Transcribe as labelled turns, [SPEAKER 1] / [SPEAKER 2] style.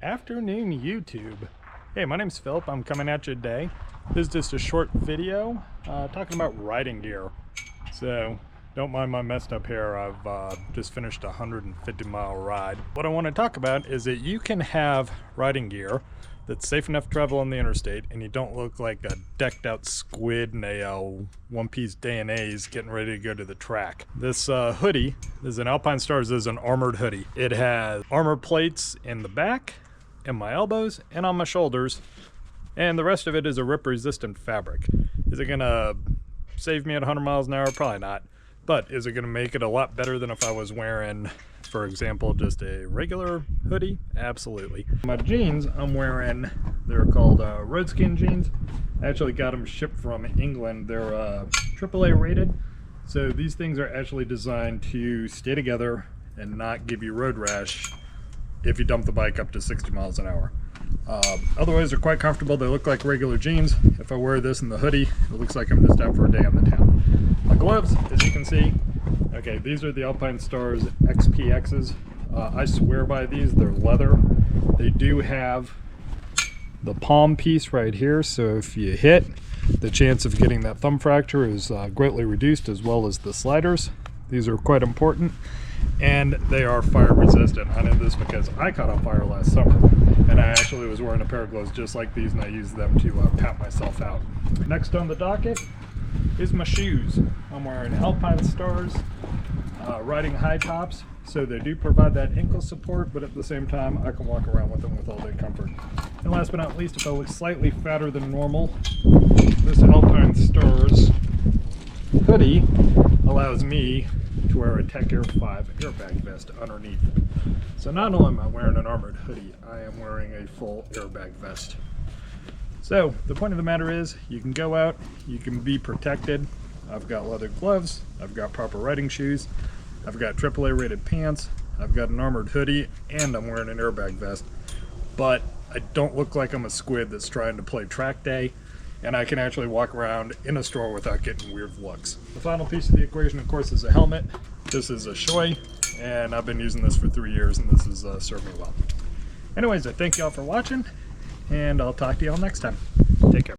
[SPEAKER 1] Afternoon YouTube. Hey, my name's Philip. I'm coming at you today. This is just a short video talking about riding gear. So don't mind my messed up hair. I've just finished a 150-mile ride. What I want to talk about is that you can have riding gear that's safe enough to travel on the interstate and you don't look like a decked out squid in a one-piece Days getting ready to go to the track. This hoodie is an Alpine Stars. Is an armored hoodie. It has armor plates in the back, in my elbows, and on my shoulders, and the rest of it is a rip resistant fabric. Is it gonna save me at 100 miles an hour? Probably not. But is it gonna make it a lot better than if I was wearing, for example, just a regular hoodie? Absolutely. My jeans I'm wearing, they're called road skin jeans. I actually got them shipped from England. They're AAA rated. So these things are actually designed to stay together and not give you road rash if you dump the bike up to 60 miles an hour. Otherwise, they're quite comfortable. They look like regular jeans. If I wear this in the hoodie, it looks like I'm just out for a day on the town. My gloves, as you can see, okay, these are the Alpine Stars XPXs. I swear by these. They're leather. They do have the palm piece right here, so if you hit, the chance of getting that thumb fracture is greatly reduced, as well as the sliders. These are quite important. And they are fire resistant. I know this because I caught on fire last summer and I actually was wearing a pair of gloves just like these, and I used them to pat myself out. Next on the docket is my shoes. I'm wearing Alpine Stars riding high tops, so they do provide that ankle support, but at the same time I can walk around with them with all day comfort. And last but not least, if I look slightly fatter than normal, this Alpine Stars hoodie allows me to wear a Tech Air 5 airbag vest underneath. So not only am I wearing an armored hoodie, I am wearing a full airbag vest. So the point of the matter is, you can go out, you can be protected. I've got leather gloves, I've got proper riding shoes, I've got AAA rated pants, I've got an armored hoodie, and I'm wearing an airbag vest. But I don't look like I'm a squid that's trying to play track day, and I can actually walk around in a store without getting weird looks. The final piece of the equation, of course, is a helmet. This is a Shoei, and I've been using this for 3 years, and this has served me well. Anyways, I thank y'all for watching, and I'll talk to y'all next time. Take care.